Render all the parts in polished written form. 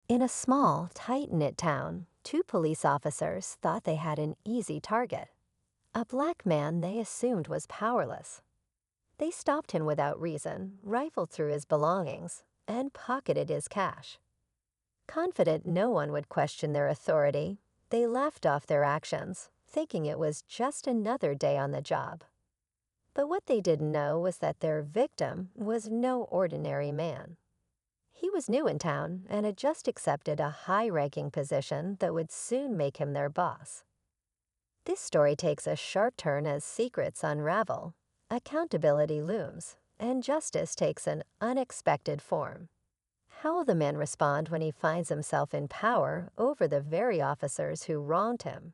In a small, tight-knit town, two police officers thought they had an easy target. A black man they assumed was powerless. They stopped him without reason, rifled through his belongings, and pocketed his cash. Confident no one would question their authority, they laughed off their actions, thinking it was just another day on the job. But what they didn't know was that their victim was no ordinary man. He was new in town and had just accepted a high-ranking position that would soon make him their boss. This story takes a sharp turn as secrets unravel, accountability looms, and justice takes an unexpected form. How will the man respond when he finds himself in power over the very officers who wronged him?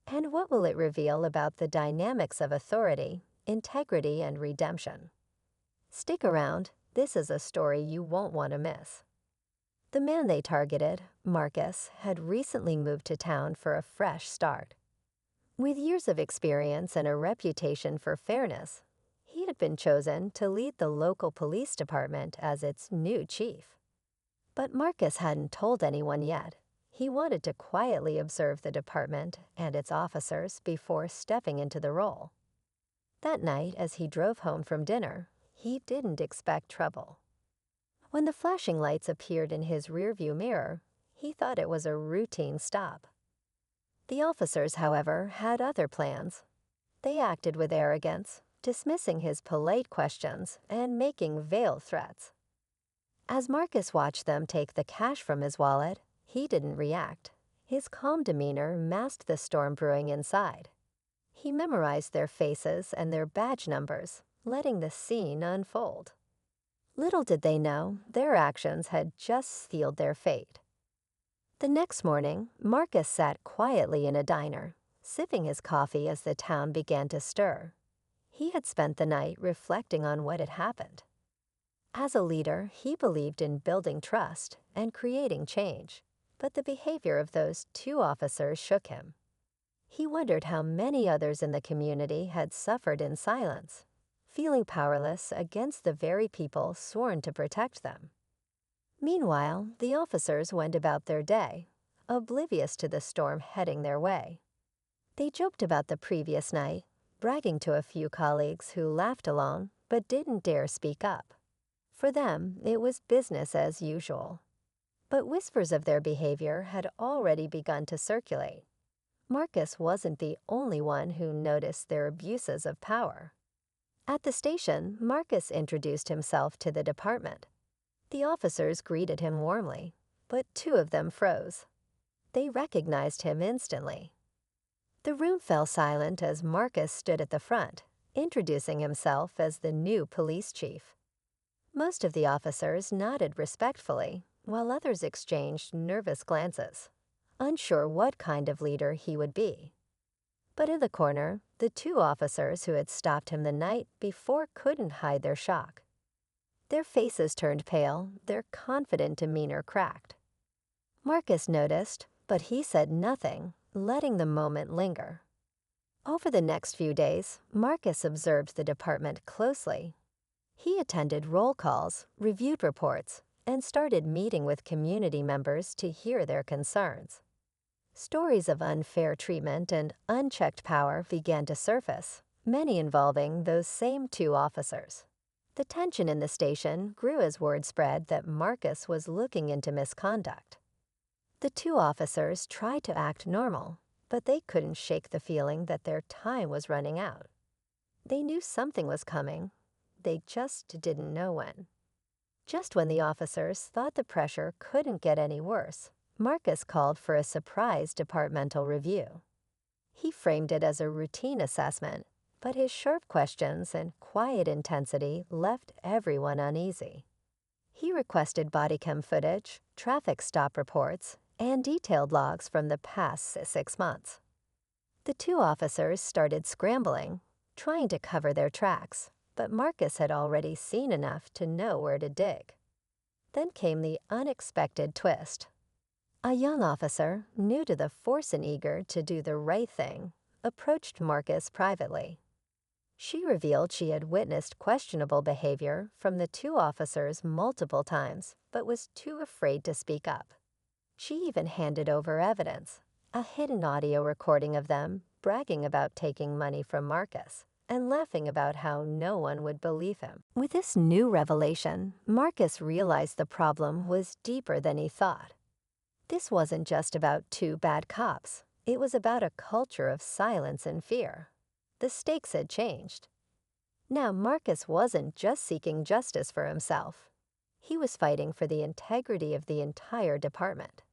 And what will it reveal about the dynamics of authority, integrity, and redemption? Stick around. This is a story you won't want to miss. The man they targeted, Marcus, had recently moved to town for a fresh start. With years of experience and a reputation for fairness, he had been chosen to lead the local police department as its new chief. But Marcus hadn't told anyone yet. He wanted to quietly observe the department and its officers before stepping into the role. That night, as he drove home from dinner, he didn't expect trouble. When the flashing lights appeared in his rearview mirror, he thought it was a routine stop. The officers, however, had other plans. They acted with arrogance, dismissing his polite questions and making veiled threats. As Marcus watched them take the cash from his wallet, he didn't react. His calm demeanor masked the storm brewing inside. He memorized their faces and their badge numbers, letting the scene unfold. Little did they know, their actions had just sealed their fate. The next morning, Marcus sat quietly in a diner, sipping his coffee as the town began to stir. He had spent the night reflecting on what had happened. As a leader, he believed in building trust and creating change, but the behavior of those two officers shook him. He wondered how many others in the community had suffered in silence, feeling powerless against the very people sworn to protect them. Meanwhile, the officers went about their day, oblivious to the storm heading their way. They joked about the previous night, bragging to a few colleagues who laughed along but didn't dare speak up. For them, it was business as usual. But whispers of their behavior had already begun to circulate. Marcus wasn't the only one who noticed their abuses of power. At the station, Marcus introduced himself to the department. The officers greeted him warmly, but two of them froze. They recognized him instantly. The room fell silent as Marcus stood at the front, introducing himself as the new police chief. Most of the officers nodded respectfully, while others exchanged nervous glances, unsure what kind of leader he would be. But in the corner, the two officers who had stopped him the night before couldn't hide their shock. Their faces turned pale, their confident demeanor cracked. Marcus noticed, but he said nothing, letting the moment linger. Over the next few days, Marcus observed the department closely. He attended roll calls, reviewed reports, and started meeting with community members to hear their concerns. Stories of unfair treatment and unchecked power began to surface, many involving those same two officers. The tension in the station grew as word spread that Marcus was looking into misconduct. The two officers tried to act normal, but they couldn't shake the feeling that their time was running out. They knew something was coming. They just didn't know when. Just when the officers thought the pressure couldn't get any worse, Marcus called for a surprise departmental review. He framed it as a routine assessment, but his sharp questions and quiet intensity left everyone uneasy. He requested body cam footage, traffic stop reports, and detailed logs from the past 6 months. The two officers started scrambling, trying to cover their tracks, but Marcus had already seen enough to know where to dig. Then came the unexpected twist. A young officer, new to the force and eager to do the right thing, approached Marcus privately. She revealed she had witnessed questionable behavior from the two officers multiple times, but was too afraid to speak up. She even handed over evidence, a hidden audio recording of them bragging about taking money from Marcus and laughing about how no one would believe him. With this new revelation, Marcus realized the problem was deeper than he thought. This wasn't just about two bad cops. It was about a culture of silence and fear. The stakes had changed. Now, Marcus wasn't just seeking justice for himself. He was fighting for the integrity of the entire department.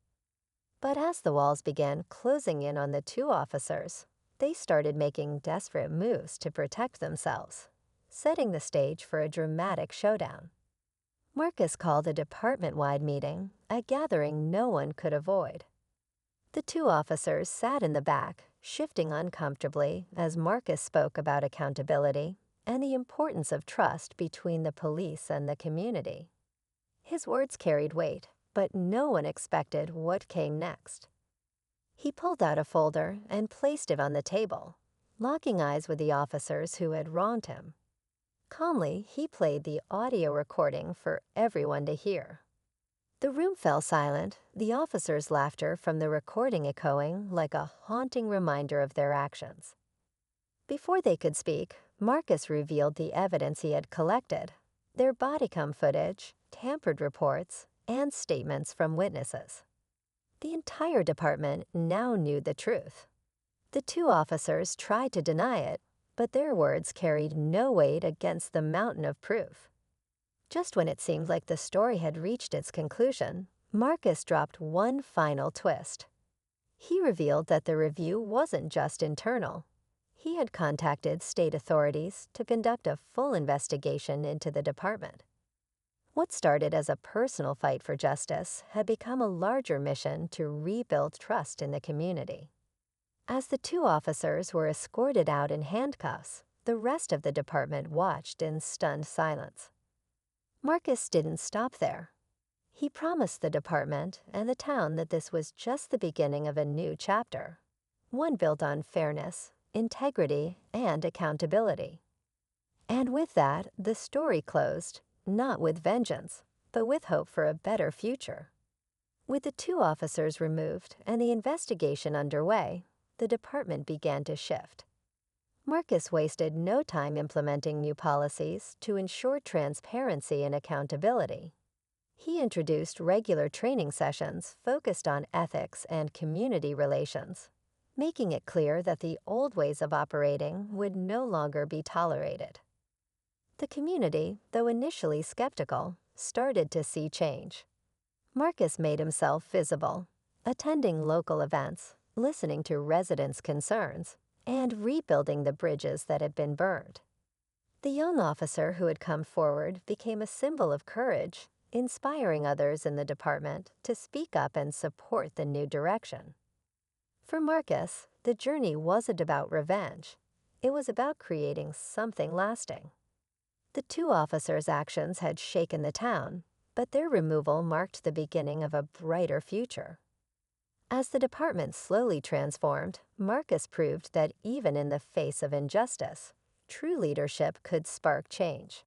But as the walls began closing in on the two officers, they started making desperate moves to protect themselves, setting the stage for a dramatic showdown. Marcus called a department-wide meeting, a gathering no one could avoid. The two officers sat in the back, shifting uncomfortably as Marcus spoke about accountability and the importance of trust between the police and the community. His words carried weight, but no one expected what came next. He pulled out a folder and placed it on the table, locking eyes with the officers who had wronged him. Calmly, he played the audio recording for everyone to hear. The room fell silent, the officers' laughter from the recording echoing like a haunting reminder of their actions. Before they could speak, Marcus revealed the evidence he had collected, their body cam footage, tampered reports, and statements from witnesses. The entire department now knew the truth. The two officers tried to deny it, but their words carried no weight against the mountain of proof. Just when it seemed like the story had reached its conclusion, Marcus dropped one final twist. He revealed that the review wasn't just internal. He had contacted state authorities to conduct a full investigation into the department. What started as a personal fight for justice had become a larger mission to rebuild trust in the community. As the two officers were escorted out in handcuffs, the rest of the department watched in stunned silence. Marcus didn't stop there. He promised the department and the town that this was just the beginning of a new chapter, one built on fairness, integrity, and accountability. And with that, the story closed, not with vengeance, but with hope for a better future. With the two officers removed and the investigation underway, the department began to shift. Marcus wasted no time implementing new policies to ensure transparency and accountability. He introduced regular training sessions focused on ethics and community relations, making it clear that the old ways of operating would no longer be tolerated. The community, though initially skeptical, started to see change. Marcus made himself visible, attending local events, listening to residents' concerns, and rebuilding the bridges that had been burned. The young officer who had come forward became a symbol of courage, inspiring others in the department to speak up and support the new direction. For Marcus, the journey wasn't about revenge. It was about creating something lasting. The two officers' actions had shaken the town, but their removal marked the beginning of a brighter future. As the department slowly transformed, Marcus proved that even in the face of injustice, true leadership could spark change.